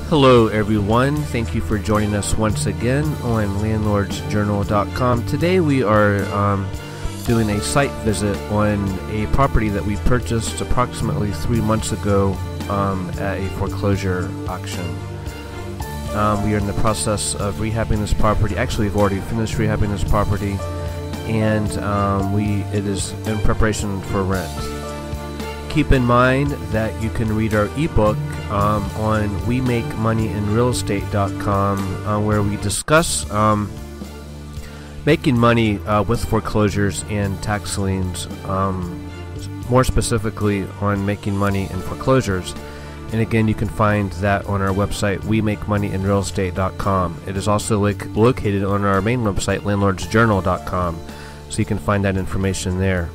Hello everyone, thank you for joining us once again on landlordsjournal.com. Today we are doing a site visit on a property that we purchased approximately 3 months ago at a foreclosure auction. We are in the process of rehabbing this property. Actually, we've already finished rehabbing this property, and it is in preparation for rent. Keep in mind that you can read our ebook on WeMakeMoneyInRealEstate.com, where we discuss making money with foreclosures and tax liens, more specifically on making money in foreclosures. And again, you can find that on our website, WeMakeMoneyInRealEstate.com. It is also located on our main website, LandlordsJournal.com, so you can find that information there.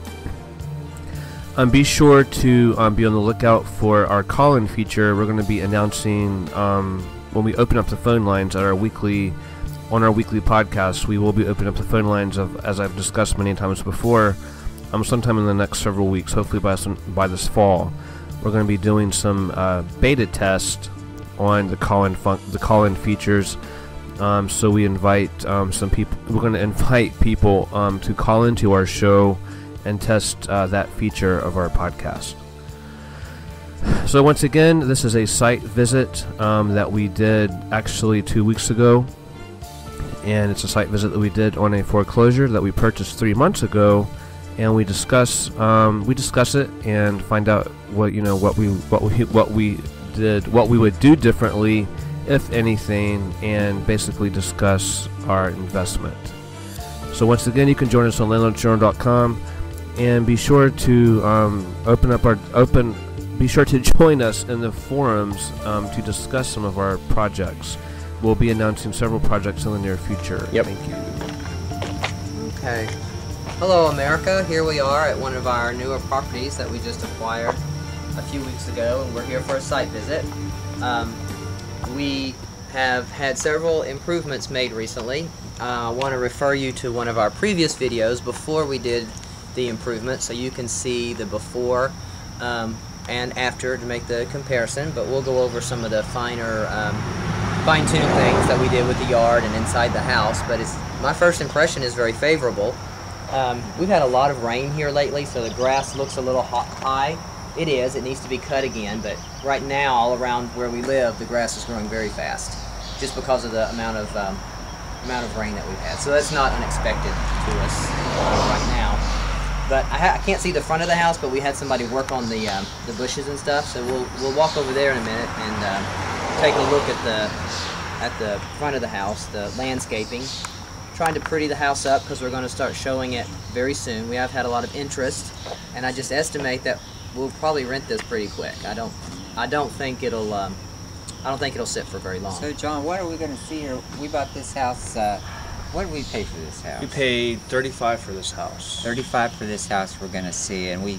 Be sure to be on the lookout for our call-in feature. We're going to be announcing when we open up the phone lines on our weekly podcast. We will be opening up the phone lines as I've discussed many times before. Sometime in the next several weeks, hopefully by this fall, we're going to be doing some beta test on the call-in features. So we invite some people. We're going to invite people to call into our show and test that feature of our podcast. So once again, this is a site visit that we did actually 2 weeks ago, and it's a site visit that we did on a foreclosure that we purchased 3 months ago, and we discuss it and find out what we would do differently, if anything, and basically discuss our investment. So once again, you can join us on landlordsjournal.com. And be sure to be sure to join us in the forums to discuss some of our projects. We'll be announcing several projects in the near future. Yep. Thank you. Okay. Hello, America. Here we are at one of our newer properties that we just acquired a few weeks ago, and we're here for a site visit. We have had several improvements made recently. I want to refer you to one of our previous videos before we did the improvement, so you can see the before and after to make the comparison, but we'll go over some of the finer fine-tuned things that we did with the yard and inside the house. But my first impression is very favorable. We've had a lot of rain here lately, so the grass looks a little high. It needs to be cut again, but right now all around where we live the grass is growing very fast just because of the amount of rain that we've had, so that's not unexpected to us right now. But I can't see the front of the house, but we had somebody work on the bushes and stuff, so we'll walk over there in a minute and take a look at the front of the house, the landscaping, trying to pretty the house up because we're going to start showing it very soon. We have had a lot of interest, and I just estimate that we'll probably rent this pretty quick. I don't think it'll sit for very long. So John, what are we going to see here? We bought this house. What did we pay for this house? We paid $35 for this house. $35 for this house we're going to see, and we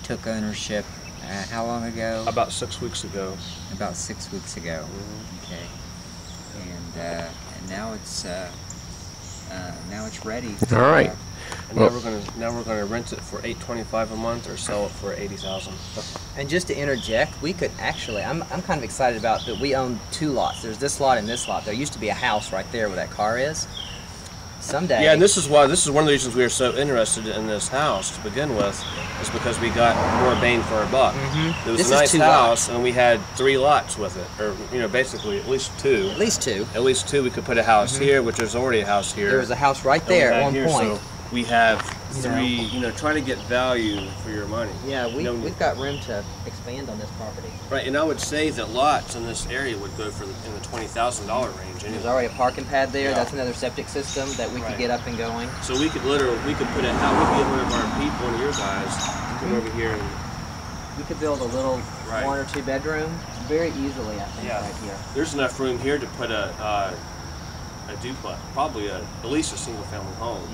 took ownership how long ago? About 6 weeks ago. About 6 weeks ago. Mm-hmm. Okay. And now it's ready. All right. And now we're gonna rent it for $825 a month or sell it for $80,000. And just to interject, we could actually, I'm kind of excited about that we own 2 lots. There's this lot and this lot. There used to be a house right there where that car is. Someday. Yeah, and this is one of the reasons we are so interested in this house to begin with, is because we got more bang for our buck. Mm-hmm. It was a nice house, and we had 3 lots with it, or basically at least 2. At least 2. At least 2. We could put a house here, which there's already a house here. There was a house right there at one point. So we have 3. Trying to get value for your money. Yeah, we've got room to expand on this property. Right, and I would say that lots in this area would go for in the $20,000 range. Anyway. There's already a parking pad there. Yeah. That's another septic system that we could get up and going. So we could put it out. We could get one of our people, one of your guys, come over here and we could build a little 1 or 2 bedroom very easily, I think, right here. There's enough room here to put a duplex, probably at least a single family home.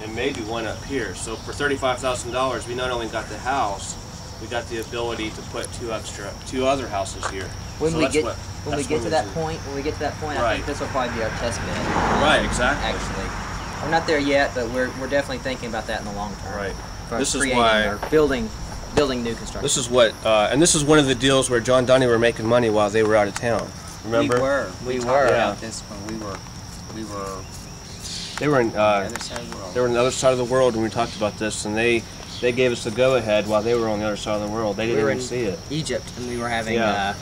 And maybe one up here. So for $35,000, we not only got the house, we got the ability to put 2 other houses here. When we get to that point, I think this will probably be our test bed. Right, exactly. Actually, we're not there yet, but we're definitely thinking about that in the long term. Right. This is why building new construction. This is what, and this is one of the deals where John and Donnie were making money while they were out of town. Remember? We We talked were. about this when we were They were in on the other side of the world. they were on the other side of the world when we talked about this, and they gave us the go-ahead while they were on the other side of the world. They didn't We were even in see it. Egypt, and we were having Yeah.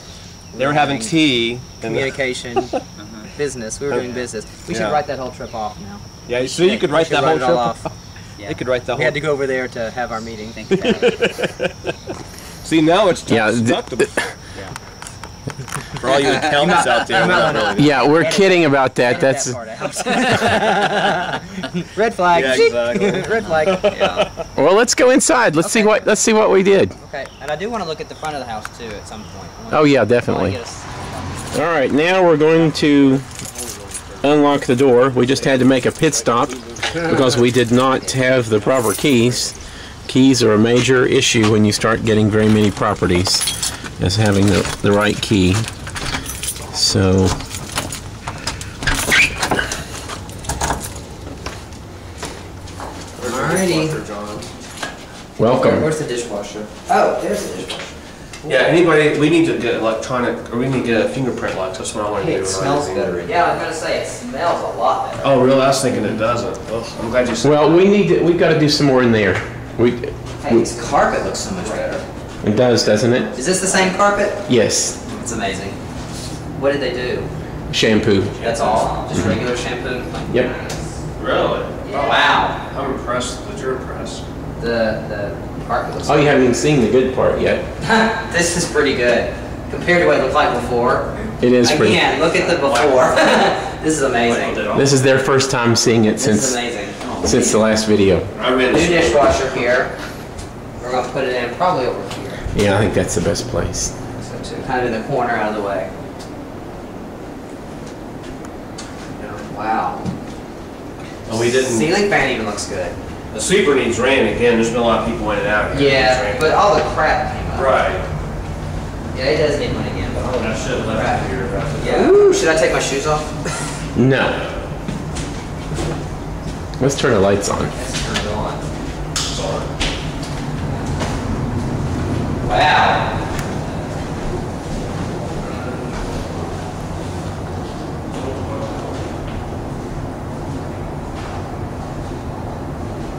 They were having tea. And communication, business. We were doing business. We should Yeah. write that whole trip off now. yeah, so you could write should that write whole it all trip. off. Yeah. They could write that We whole. had to go over there to have our meeting. Think about it. See, now it's Yeah, stuck to for all you accountants out there. you might wanna- really- Yeah, we're kidding about that. Edit That's that part out. Red flag. Yeah, exactly. Red flag. Yeah. well. Let's go inside. Let's see what we did. Okay, and I do want to look at the front of the house too at some point. Oh yeah, I wanna definitely. get us- All right, now we're going to unlock the door. We just had to make a pit stop because we did not have the proper keys. Keys are a major issue when you start getting very many properties, as having the right key. So Alrighty. welcome. Where's the dishwasher? Oh, there's the dishwasher. Yeah, anybody, we need to get electronic, or we need to get a fingerprint lock. That's what I want to Hey, do. it smells better. Yeah, I was gonna say it smells a lot better. Oh, really? I was thinking it doesn't. Oh, I'm glad you said. Well, we've got to do some more in there. Hey, this carpet looks so much better. It does, doesn't it? Is this the same carpet? Yes. It's amazing. What did they do? Shampoo. That's all? Just regular shampoo? Yep. Really? Wow. I'm impressed that you're impressed. The carpet looks Oh, you haven't even seen the good part yet. This is pretty good. Compared to what it looked like before. It is pretty. Again, look at the before. This is amazing. This is their first time seeing it This is since amazing. the last video. I read New this. dishwasher here. We're gonna put it in probably over here. Yeah, I think that's the best place. So to kind of in the corner out of the way. Wow. And we didn't. Ceiling fan even looks good. The sweeper needs rain again. There's been a lot of people in and out here. Yeah, but all the crap came up. Right. Yeah, it does need money again, but all I the should have left it here. Yeah. Ooh, should I take my shoes off? No. Let's turn the lights on. Let's turn it on. Sorry. Wow.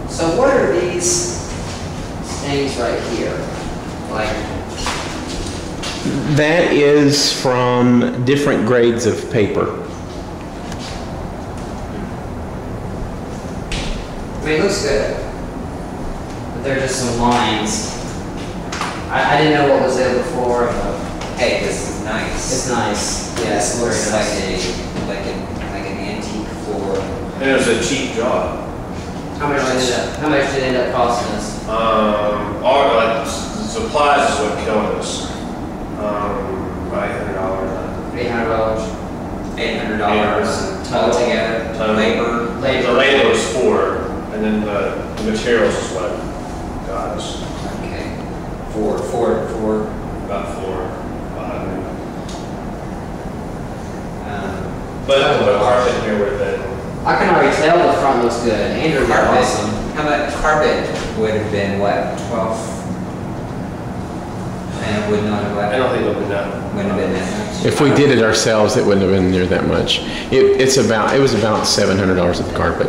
So what are these things right here? Like, That is from different grades of paper. I mean, it looks good. But they're just some lines. I didn't know what was there before. Hey, this is nice. It's nice. Yeah, This it looks looks nice. like an antique floor. And it was a cheap job. How much did it end up costing us? All like supplies is what killed us. About $800. $800. $800 altogether. Labor. The labor was $4, and then the materials is what got us Okay. Four. about $400. Um, But the carpet here would have been. I can already tell the front looks good. Andrew got carpet. awesome. How about carpet would have been what? 12. And it would not have. I don't think it would have been that. Wouldn't have been that much. If we did it ourselves, it wouldn't have been near that much. It was about $700 of the carpet.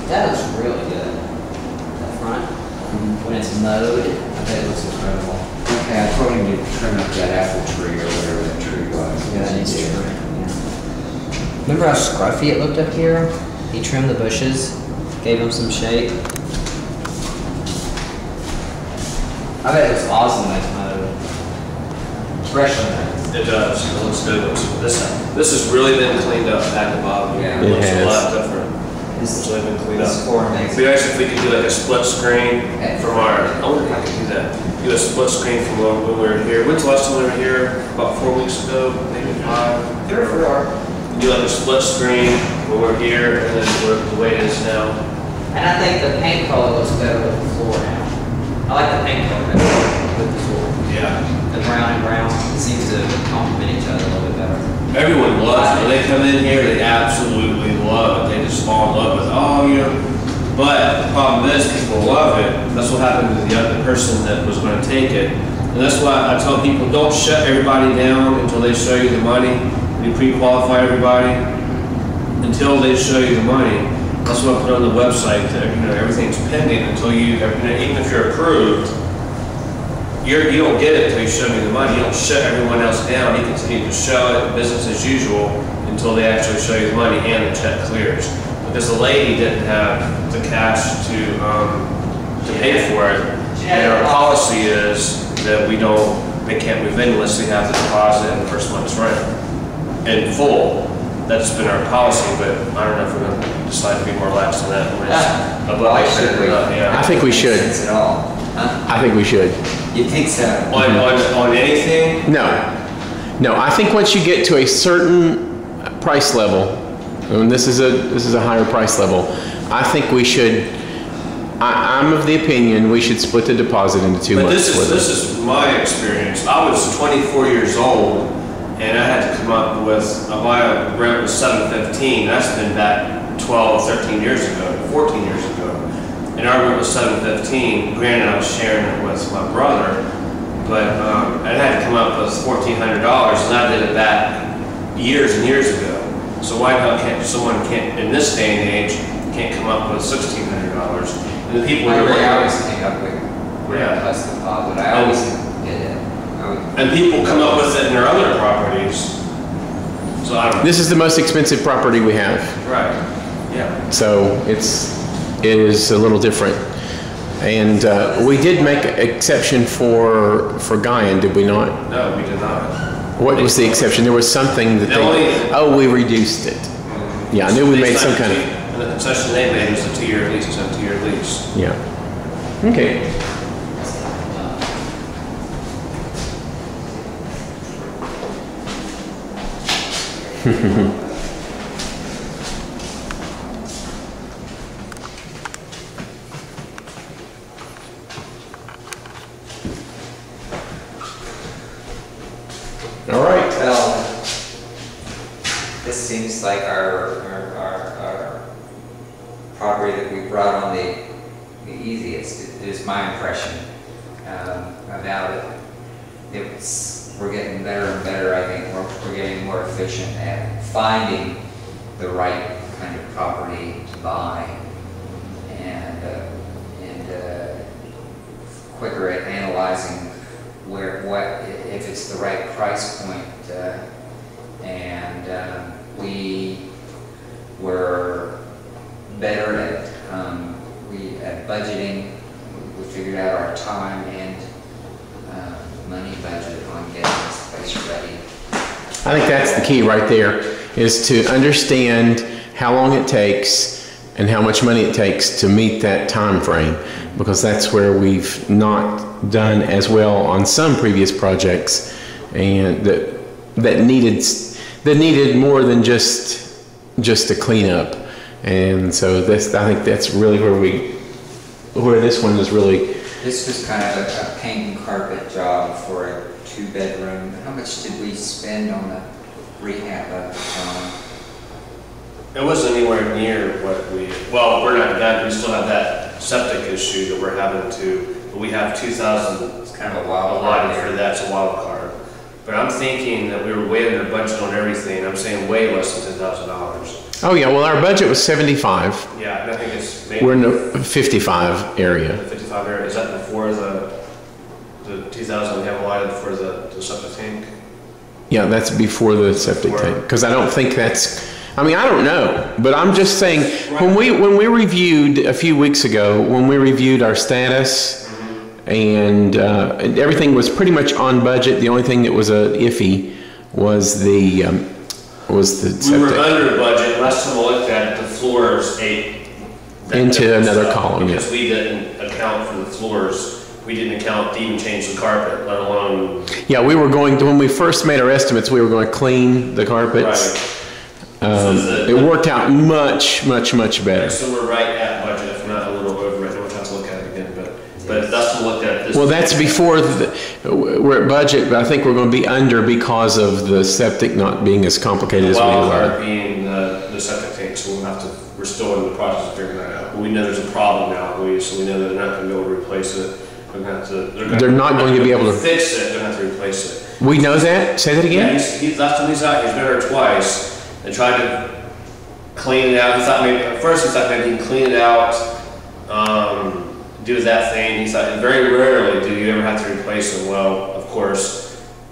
That looks really good. The front, when it's mowed, I bet it looks incredible. Okay, I told him to trim up that apple tree or whatever that tree was. Yeah, that needs to be trimmed. Remember how scruffy it looked up here? He trimmed the bushes, gave them some shape. I bet it looks awesome when it's mowed. Especially It does. It looks good. This has really been cleaned up back above. Yeah. It It looks a has. lot different. It's really been cleaned This up. floor makes. We actually, if we could do like a split screen from our, I wonder if I could do that. Do a split screen from when we were here. When's the last time we were here? About 4 weeks ago, maybe 5. 3 or 4. Do like a split screen when we're here and then the way it is now. And I think the paint color looks better with the floor now. I like the paint color better with the floor. Yeah. The brown and brown seems to complement each other a little bit better. Everyone loves it. When they come in here, they absolutely love it. They just fall in love with, but the problem is people love it. That's what happened to the other person that was going to take it. And that's why I tell people, don't shut everybody down until they show you the money. And we pre-qualify everybody until they show you the money. That's what I put on the website, that, you know, everything's pending until you, even if you're approved, you don't get it until you show me the money. You don't shut everyone else down. You continue to show it business as usual until they actually show you the money and the check clears. Because the lady didn't have the cash to pay for it, and our policy is that they can't move in unless they have the deposit and the first month's rent in full. That's been our policy, but I don't know if we're going to decide to be more lax than that. I think we should. I think we should. You think so? On anything? No. I think once you get to a certain price level, and this is a higher price level, I think we should. I'm of the opinion we should split the deposit into 2 months. But this is my experience. I was 24 years old, and I had to come up with my rent was $715. That's been back 12, 13 years ago, 14 years ago. And our rent was $715. Granted, I was sharing it with my brother, but I had to come up with $1,400, and I did it back years and years ago. So why can't someone in this day and age can't come up with $1,600? And the people I always came up with plus deposit. I always did it. And people come up with it in their other properties. So I don't know. This is the most expensive property we have. Right. Yeah. So it is a little different. And we did make an exception for Guyan, did we not? No, we did not. What was the exception? There was something that we reduced it. Yeah, I knew we made some kind of. And the concession they made was a 2-year lease, it's a 2-year lease. Yeah. Okay. All right. Well, this seems like our property that we brought on the easiest. It is my impression about it. We're getting better and better. I think we're getting more efficient at finding the right kind of property to buy, and quicker at analyzing if it's the right price point, and we were better at budgeting. We figured out our time and money budget on getting this place ready. I think that's the key right there, is to understand how long it takes and how much money it takes to meet that time frame, because that's where we've not done as well on some previous projects, and that needed more than just a cleanup. And so I think that's really where this one is really. This was kind of a paint and carpet job for a 2-bedroom. How much did we spend on the rehab of it? It wasn't anywhere near what we're not done. We still have that septic issue that we're having but we have 2,000. It's kind of a wild card for that. It's a wild card. But I'm thinking that we were way under budget on everything. I'm saying way less than $10,000. Oh yeah, well our budget was 75. Yeah, I think it's maybe. We're in the 55 area. The 55 area, is that before the 2,000 we have allotted for the septic tank? Yeah, that's before the septic tank, because I don't think I don't know, but I'm just saying, when we reviewed a few weeks ago, when we reviewed our status, and everything was pretty much on budget. The only thing that was iffy was the septic. We were under budget. Last time I looked at it, the floors ate into another column. Because we didn't account for the floors. We didn't account to even change the carpet, let alone. Yeah, we were going to, when we first made our estimates, we were going to clean the carpets. Right. It worked out much better. So we're right at budget, if not a little over it. We'll have to look at it again, but that's to look at this. Well, that's before we're at budget, but I think we're going to be under because of the septic not being as complicated as we Wild are. card being the septic tank, so we're still in the process of figuring that out. We know there's a problem now, so we know that they're not going to be able to replace it. They're not going to be able to fix it. They're going to have to replace it. We know that? Say that Yeah, again? he's last time he's out, he's been there twice and tried to clean it out. He thought maybe, at first he thought maybe he can clean it out, do that thing. He thought, and very rarely do you ever have to replace them. Well, of course,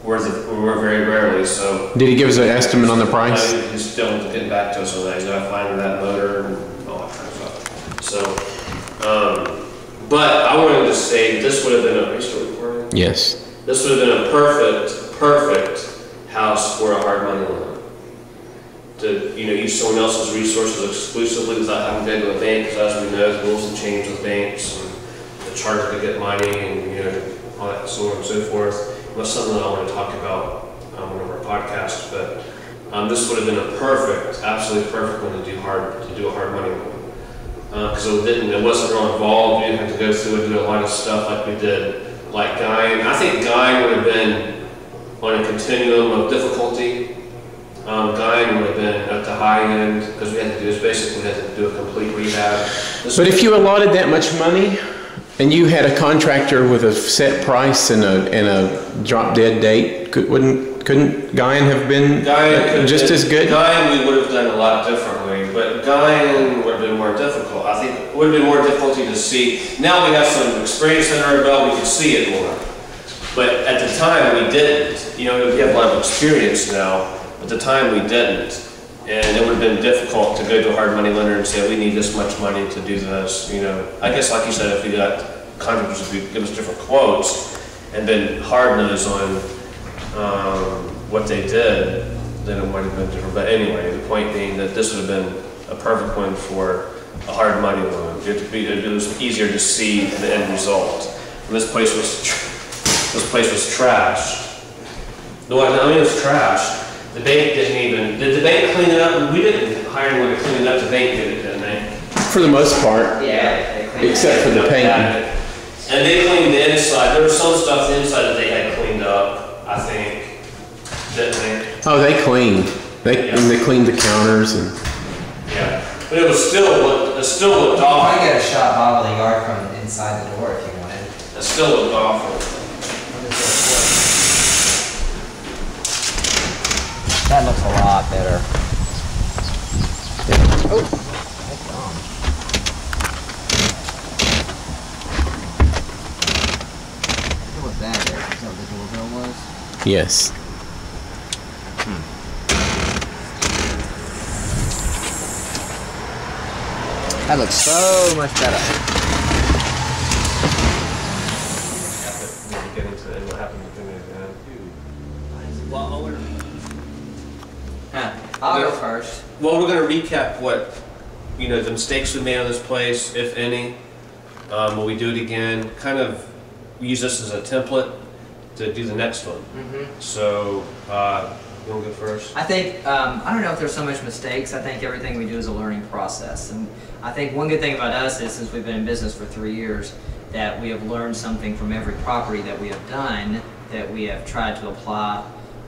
we're very rarely, so. Did he give us an estimate on the price? He's still getting back to us on that. He's got to find that motor and all that kind of stuff. So, but I wanted to say this would have been are you still recording? Yes. This would have been a perfect house for a hard money loan. To use someone else's resources exclusively without having to go to a bank, because as we know, the rules have changed with banks and the charge to get money and all that so on and so forth. That's something that I want to talk about on one of our podcasts. But this would have been a absolutely perfect one to do a hard money loan, because it wasn't real involved. We didn't have to go through and do a lot of stuff like we did. Like Guyan, I think Guyan would have been on a continuum of difficulty. Guyan would have been at the high end, because we had to do a complete rehab. But if you allotted that much money and you had a contractor with a set price and a drop dead date, couldn't Guyan have been just as good? Guyan we would have done a lot differently, but Guyan would have been more difficult. I think it would have been more difficulty to see. Now we have some experience in our belt, we can see it more. But at the time we didn't. We have a lot of experience now. At the time we didn't. And it would have been difficult to go to a hard money lender and say, we need this much money to do this. I guess like you said, if we got contractors who give us different quotes and been hard-nosed on what they did, then it might have been different. But anyway, the point being that this would have been a perfect one for a hard money loan. It was easier to see the end result. And this place was trashed. No, I mean it was trashed. The bank did the bank clean it up? We didn't hire anyone to clean it up, the bank did it, didn't they? For the most part. Yeah. Except for the paint. And they cleaned the inside. There was some stuff inside that they had cleaned up, I think, didn't they? Oh, they cleaned. They cleaned the counters and. Yeah, but it still looked awful. I get a shot bottle of the yard from inside the door if you wanted. It still looked awful. That looks a lot better. Oh, what that is? Is that what the doorbell was? Yes. That looks so much better. Get into it, what happened to me again? Well, I'll go first. Well, we're going to recap what, the mistakes we made on this place, if any. Will we do it again? Kind of use this as a template to do the next one. So, you want to go first? I think, I don't know if there's so much mistakes. I think everything we do is a learning process. And I think one good thing about us is, since we've been in business for 3 years, that we have learned something from every property that we have done that we have tried to apply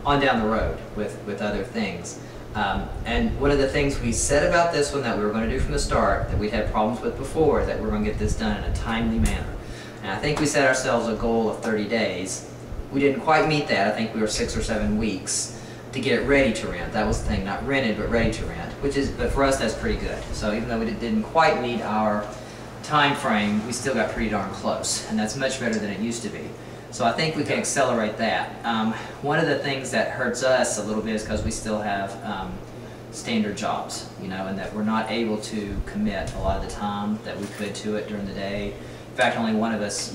on down the road with other things. And one of the things we said about this one that we were going to do from the start, that we'd had problems with before, that we're going to get this done in a timely manner. And I think we set ourselves a goal of 30 days. We didn't quite meet that. I think we were 6 or 7 weeks to get it ready to rent. That was the thing, not rented, but ready to rent, but for us, that's pretty good. So even though we didn't quite meet our time frame, we still got pretty darn close, and that's much better than it used to be. So I think we can accelerate that. One of the things that hurts us a little bit is because we still have standard jobs, and that we're not able to commit a lot of the time that we could to it during the day. In fact, only one of us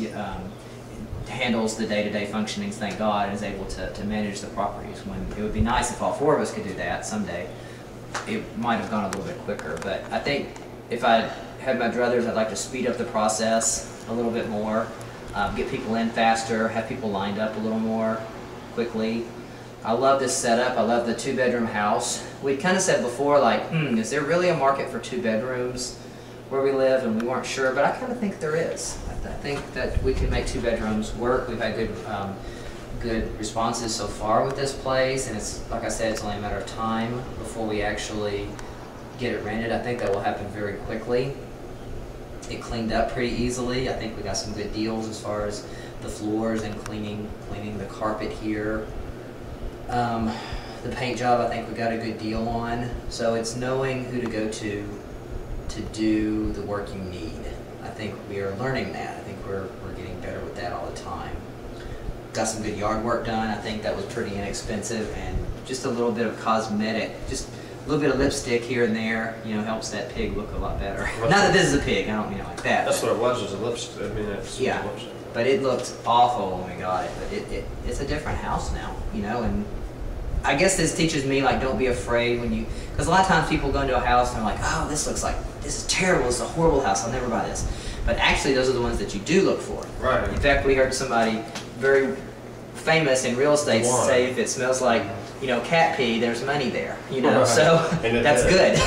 handles the day-to-day functionings, thank God, and is able to manage the properties. When it would be nice if all 4 of us could do that someday. It might have gone a little bit quicker, but I think if I had my druthers, I'd like to speed up the process a little bit more, get people in faster, have people lined up a little more quickly. I love this setup. I love the 2-bedroom house. We kind of said before, like, is there really a market for 2 bedrooms where we live? And we weren't sure, but I kind of think there is. I think that we can make 2 bedrooms work. We've had good responses so far with this place, and it's, like I said, it's only a matter of time before we actually get it rented. I think that will happen very quickly. It cleaned up pretty easily. I think we got some good deals as far as the floors and cleaning the carpet here. The paint job, I think we got a good deal on. So it's knowing who to go to do the work you need. I think we are learning that. I think we're getting better with that all the time. Got some good yard work done. I think that was pretty inexpensive, and just a little bit of cosmetic, just a little bit of lipstick here and there, you know, helps that pig look a lot better. Not that this is a pig, I don't mean it like that. That's what it was a lipstick. I mean, it's yeah, lipstick. But it looked awful when we got it. But it's a different house now, you know, and I guess this teaches me, like, don't be afraid when you, because a lot of times people go into a house and they're like, oh, this is terrible, this is a horrible house, I'll never buy this. But actually, those are the ones that you do look for. Right. In fact, we heard somebody very famous in real estate say, if it smells like, you know, cat pee, there's money there, you know, so that's good.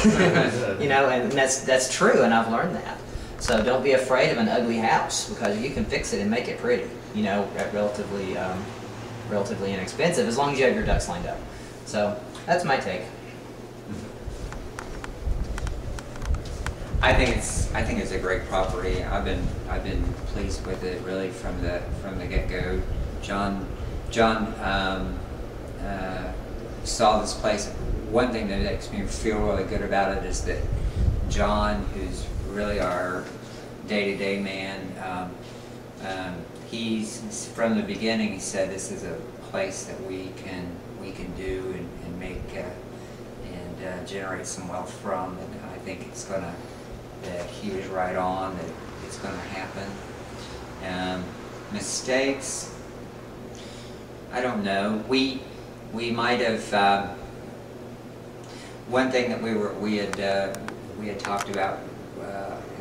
You know, and that's true, and I've learned that. So don't be afraid of an ugly house, because you can fix it and make it pretty, you know, at relatively inexpensive, as long as you have your ducks lined up. So that's my take. I think it's a great property. I've been pleased with it really from the get-go. John saw this place. One thing that makes me feel really good about it is that John, who's really our day-to-day man, he's from the beginning. He said this is a place that we can do and make and generate some wealth from, and I think it's gonna. That he was right on, that it's going to happen. Mistakes, I don't know. We might have. One thing that we had talked about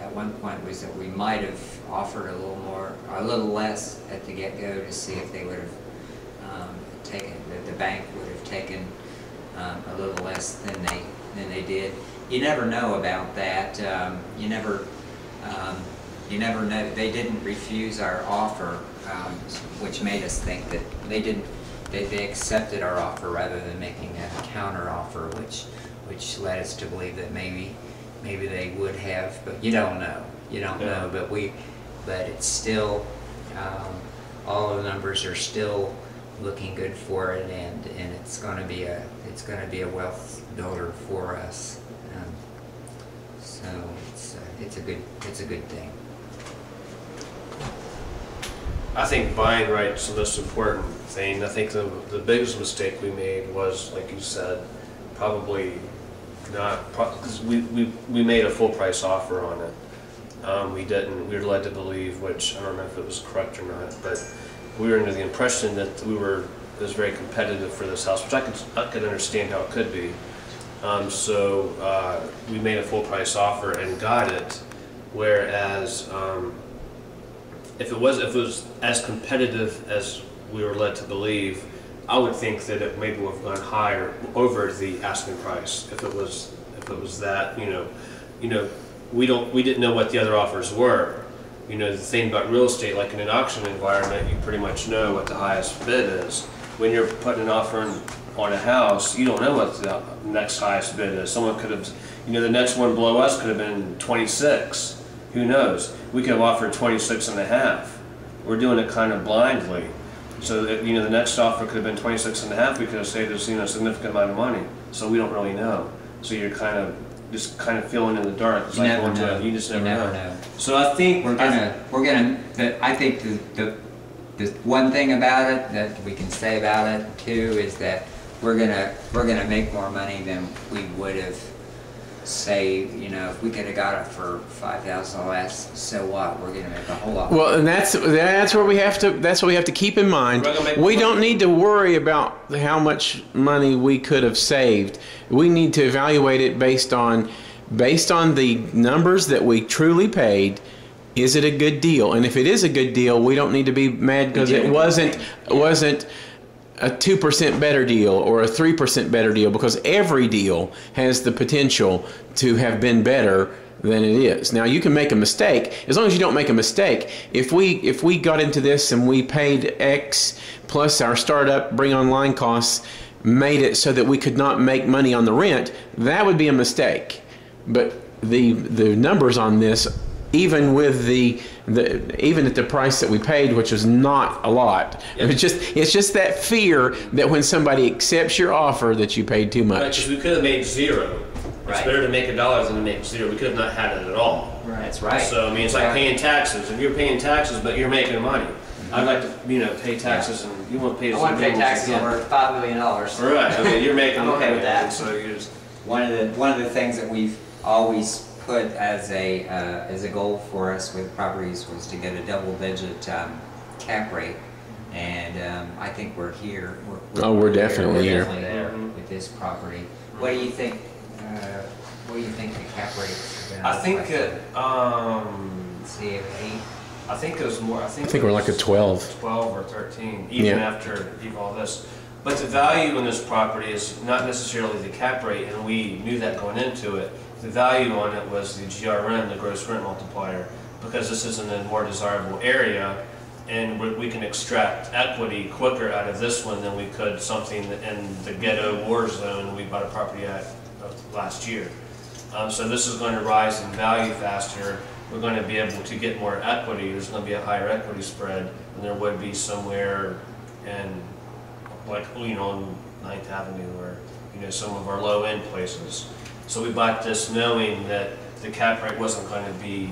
at one point was that we might have offered a little less at the get-go to see if they would have taken. The bank would have taken a little less than they did. You never know about that. You never know. They didn't refuse our offer, which made us think that they accepted our offer rather than making a counter offer, which led us to believe that maybe they would have, but you don't know. You don't know. But it's still, all the numbers are still looking good for it, and it's going to be a wealth builder for us. So it's a good thing. I think buying right is the most important thing. I think the biggest mistake we made was, like you said, probably not, because we made a full price offer on it. We didn't. We were led to believe, which I don't know if it was correct or not, but we were under the impression that it was very competitive for this house, which I could understand how it could be. So we made a full price offer and got it, whereas if it was as competitive as we were led to believe, I would think that it maybe would have gone higher over the asking price if it was that, you know we didn't know what the other offers were. You know, the thing about real estate, like in an auction environment, you pretty much know what the highest bid is. When you're putting an offer on a house, you don't know what the next highest bid is. Someone could have, the next one below us could have been 26. Who knows? We could have offered 26 and a half. We're doing it kind of blindly. So that, the next offer could have been 26 and a half. We could have saved us, a significant amount of money. So we don't really know. So you're just kind of feeling in the dark. It's like going to you just never know. So I think I think the one thing about it that we can say about it too is that we're gonna make more money than we would have saved. If we could have got it for $5,000 less, so what? We're gonna make a whole lot more. Well, and that's where we have to keep in mind. We don't need to worry about how much money we could have saved. We need to evaluate it based on the numbers that we truly paid. Is it a good deal? And if it is a good deal, we don't need to be mad because it wasn't a 2% better deal or a 3% better deal, because every deal has the potential to have been better than it is. Now, you can make a mistake. As long as you don't make a mistake, if we got into this and we paid X plus our startup bring online costs, made it so that we could not make money on the rent, that would be a mistake. But the numbers on this even with even at the price that we paid, which was not a lot. Yeah. It's just that fear that when somebody accepts your offer that you paid too Right, much. because we could have made zero. It's Right. better to make $1 than to make zero. We could have not had it at all. That's right. So I mean, it's like paying taxes. If you're paying taxes, but you're making money, I'd like to, pay taxes, and you want to pay. I want to pay taxes over $5 million. Right. I mean, you're making I'm money. okay with that. So you just. One of the things that we've always put as a goal for us with properties was to get a double-digit cap rate, and I think we're here. We're definitely here. there with this property. What do you think? What do you think the cap rate is? I think see if 8. I think it was more. I think we're like a 12. 12 or 13, even after all this. But the value in this property is not necessarily the cap rate, and we knew that going into it. The value on it was the GRM, the gross rent multiplier, because this is in a more desirable area, and we can extract equity quicker out of this one than we could something in the ghetto war zone we bought a property at last year. So this is going to rise in value faster. We're going to be able to get more equity. There's going to be a higher equity spread than there would be somewhere in, like, on 9th Avenue or, some of our low-end places. So we bought this knowing that the cap rate wasn't going to be,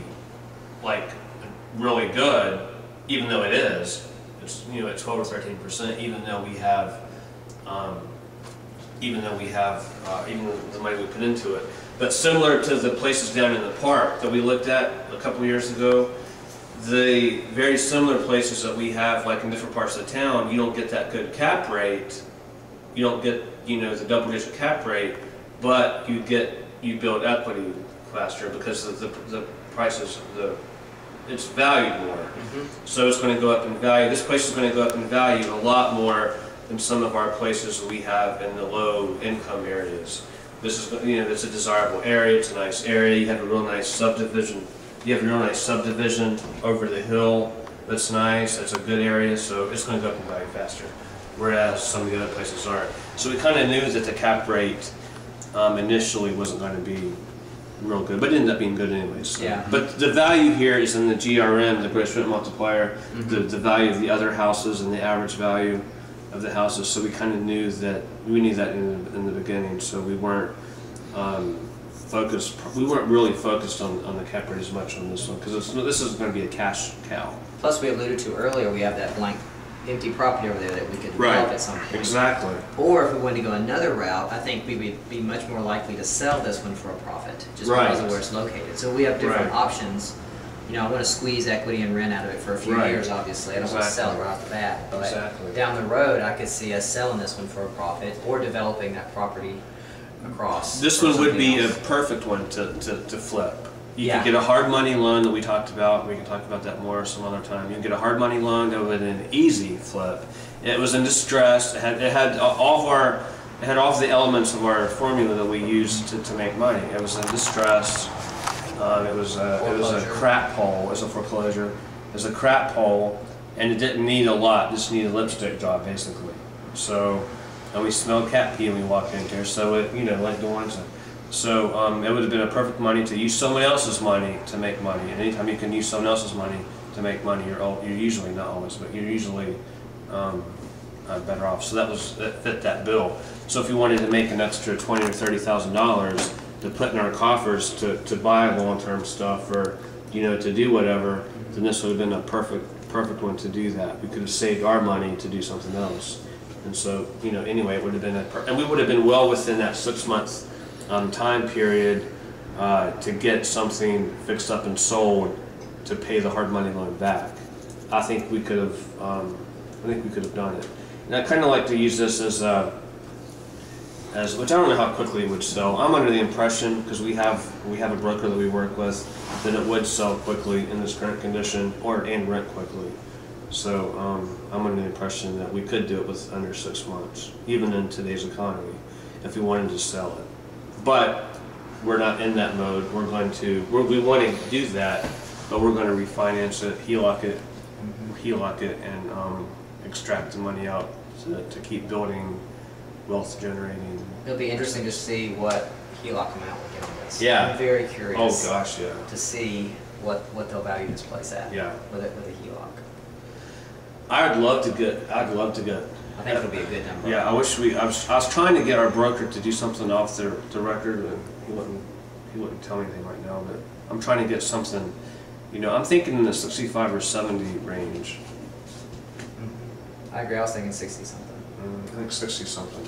like, really good, even though it is. It's, at 12 or 13%, even though we have, even the money we put into it. But similar to the places down in the park that we looked at a couple of years ago, the very similar places that we have, like in different parts of the town, you don't get that good cap rate. You don't get, the double-digit cap rate, but you build equity faster because the prices, it's valued more. So it's going to go up in value. This place is going to go up in value a lot more than some of our places we have in the low-income areas. This is, it's a desirable area. It's a nice area. You have a real nice subdivision. Over the hill. That's nice. That's a good area. So it's going to go up in value faster, whereas some of the other places aren't. So we kind of knew that the cap rate initially wasn't going to be real good, but it ended up being good anyways. So. Yeah. But the value here is in the GRM, the gross rent multiplier, the value of the other houses and the average value of the houses. So we kind of knew that in the beginning. So we weren't focused. We weren't really focused on the cap rate as much on this one because this is going to be a cash cow. Plus, we alluded to earlier, we have that blank, empty property over there that we could develop at some point. Exactly. Or if we wanted to go another route, I think we would be much more likely to sell this one for a profit, just because of where it's located. So we have different options. I want to squeeze equity and rent out of it for a few years, obviously. I don't want to sell it right off the bat. But down the road, I could see us selling this one for a profit or developing that property across. This one would be a perfect one to flip. You could get a hard money loan that we talked about. We can talk about that more some other time. You can get a hard money loan that would be an easy flip. It was in distress. It had all of the elements of our formula that we used to make money. It was in distress. It was a crap hole. It was a foreclosure. It was a crap hole, and it didn't need a lot. It just needed a lipstick job, basically. So, and we smelled cat pee when we walked in here. So it, like Dawn said. So it would have been a perfect money to use someone else's money to make money. And anytime you can use someone else's money to make money, you're usually, not always, but you're usually better off. So that fit that bill. So if you wanted to make an extra $20,000 or $30,000 to put in our coffers to buy long-term stuff or to do whatever, then this would have been a perfect one to do that. We could have saved our money to do something else. And so anyway, it would have been and we would have been well within that 6-month time period to get something fixed up and sold to pay the hard money loan back. I think we could have. Done it. And I kind of like to use this as which I don't know how quickly it would sell. I'm under the impression, because we have a broker that we work with, that it would sell quickly in this current condition and rent quickly. So I'm under the impression that we could do it with under 6 months, even in today's economy, if we wanted to sell it. But we're not in that mode. We want to do that, but we're going to refinance it, HELOC it, and extract the money out to keep building wealth generating. It'll be interesting to see what HELOC amount we get on this. Yeah. I'm very curious. Oh gosh, yeah. To see what they'll value this place at. Yeah. With a HELOC. I'd love to get. I think it'll be a good number. Yeah, I was trying to get our broker to do something off the record, and he wouldn't tell me anything right now. But I'm trying to get something. You know, I'm thinking in the 65 or 70 range. I agree. I was thinking 60 something. I think 60 something.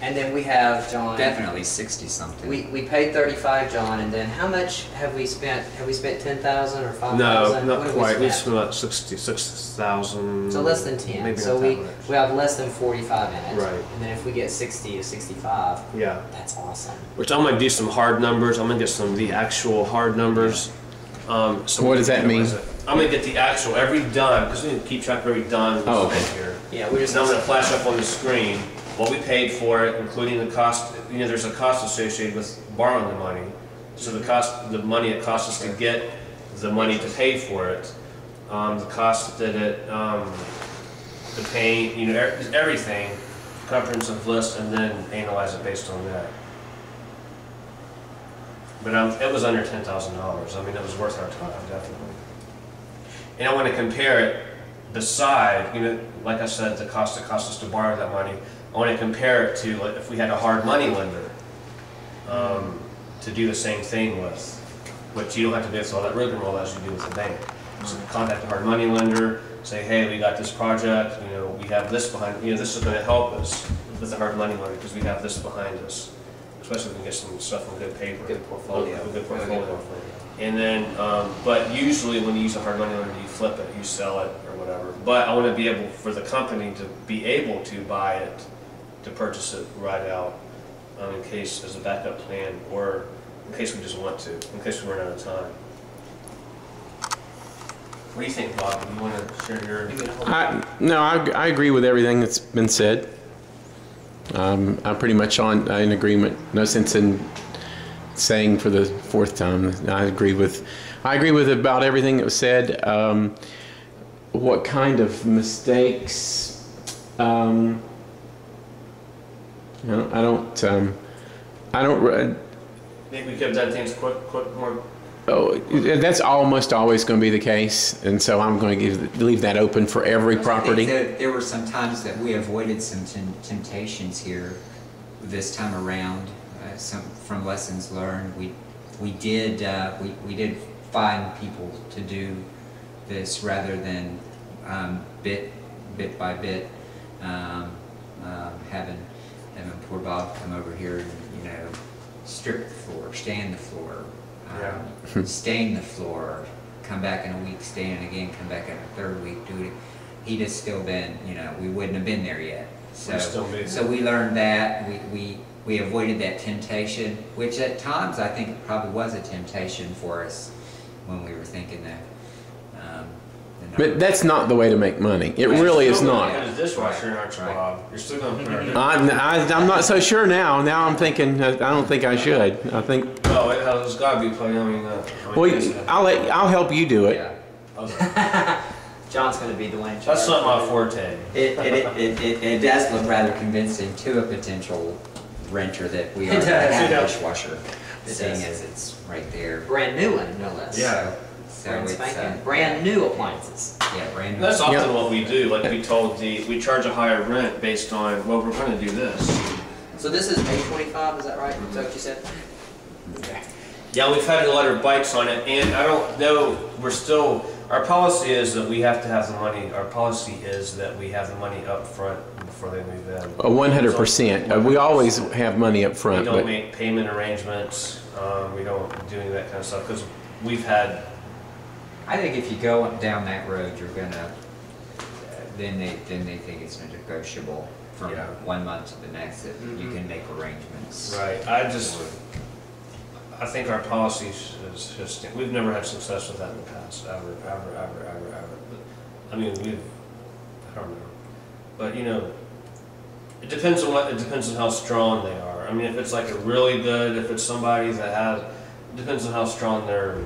And then we have John. Definitely 60 something. We paid 35, John, and then how much have we spent? Have we spent 10,000 or 5,000? No, not What have quite. We spent? spent about 66,000. So less than 10. Maybe So not we that much. have less than 45 in it. Right. And then if we get 60 to 65, Yeah. that's awesome. Which I'm gonna do some hard numbers. I'm gonna get some of the actual hard numbers. So What does that mean? I'm gonna get the actual every dime because we need to keep track of every dime we Oh, spent okay. here. Yeah, we just. And I'm gonna flash up on the screen what we paid for it, including the cost. You know, there's a cost associated with borrowing the money. So the money it costs us to get the money to pay for it, the cost that the paint, you know, everything, comprehensive list, and then analyze it based on that. But it was under $10,000. I mean, it was worth our time, definitely. And I want to compare it beside, you know, like I said, the cost it cost us to borrow that money. I want to compare it to like, if we had a hard money lender to do the same thing with, which you don't have to do all that rigmarole as you do with a bank. So contact a hard money lender, say, hey, we got this project, you know, we have this behind, you know, this is going to help us with the hard money lender because we have this behind us. Especially if we get some stuff on good paper. Good portfolio. A good portfolio. And then, but usually when you use a hard money lender, you flip it, you sell it, or whatever. But I want to be able, for the company to be able to buy it, to purchase it right out, in case as a backup plan, or in case we just want to, in case we run out of time. What do you think, Bob? Do you want to share your? No, I agree with everything that's been said. I'm pretty much in agreement. No sense in saying for the fourth time. I agree with about everything that was said. What kind of mistakes? I don't. Think we could have done things quick, more. Oh, that's almost always going to be the case, and so I'm going to leave that open for every property. There were some times that we avoided some temptations here this time around. Some from lessons learned. We did find people to do this rather than bit by bit having poor Bob come over here and strip the floor, stain the floor. Stain the floor, come back in a week, stain it again, come back in a third week, do it. He'd have still been, we wouldn't have been there yet. So we learned that. We avoided that temptation, which at times I think it probably was a temptation for us when we were thinking that. But that's not the way to make money. It really is not. You're a dishwasher, aren't you, Bob? You're still going to I'm not so sure now. Now I'm thinking I don't think I should. I think. Oh, it's got to be playing. I'll help you do it. Yeah. John's going to be the one in charge. That's not my forte. It does look rather convincing to a potential renter that we are a dishwasher, seeing as it's right there. Brand new one, no less. Yeah. Brand new appliances. Yeah, brand new. That's often what we do. Like we charge a higher rent based on, well, we're going to do this. So this is A25, is that right? Is that what you said? Yeah, we've had a lot of bites on it, and I don't know, our policy is that we have to have the money, up front before they move in. 100%. We always have money up front. We don't make payment arrangements, we don't do any of that kind of stuff, because we've had... I think if you go down that road, you're gonna, then they think it's negotiable from 1 month to the next, that you can make arrangements. Right, I think our policy is just, we've never had success with that in the past, ever. I mean, I don't know. But, it depends on how strong they are. I mean, if it's like a really good, if it's somebody that it depends on how strong they're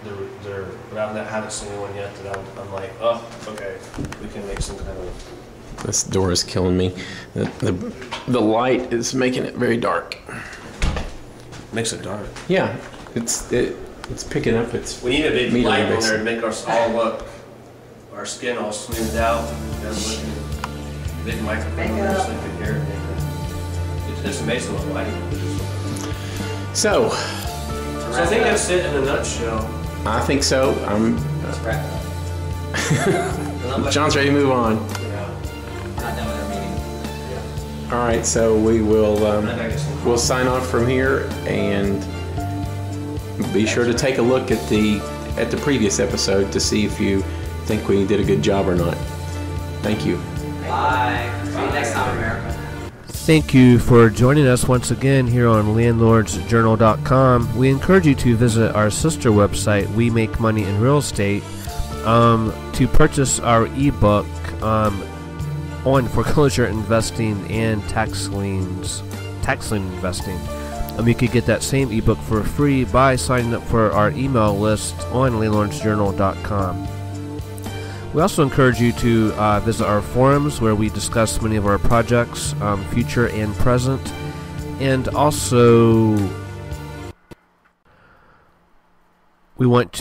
but I haven't seen anyone yet that I'm like, oh, okay, we can make some kind of... This door is killing me. The light is making it very dark. Makes it dark. Yeah, It's picking up its We need a big meter light on bits. there to make us all look, our skin all smoothed out. Big microphone there so they can hear it. It's amazing what lighting is. So, So I think that's it in a nutshell. I think so. Let's wrap it up. John's ready to move on. Yeah. We're not done with our meeting. All right, so we will I think I get some- we'll sign off from here, and be sure to take a look at the previous episode to see if you think we did a good job or not. Thank you. Bye. See you next time, America. Thank you for joining us once again here on landlordsjournal.com. We encourage you to visit our sister website, We Make Money in Real Estate, to purchase our ebook on foreclosure investing and tax lien investing. You could get that same ebook for free by signing up for our email list on landlordsjournal.com. We also encourage you to visit our forums where we discuss many of our projects, future and present. And also, we want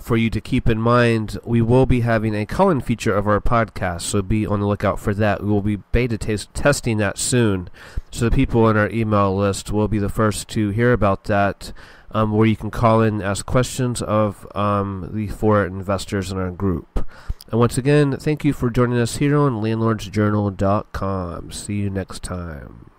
for you to keep in mind we will be having a call-in feature of our podcast, so be on the lookout for that. We will be beta testing that soon, so the people on our email list will be the first to hear about that, where you can call in and ask questions of the 4 investors in our group. And once again, thank you for joining us here on landlordsjournal.com. See you next time.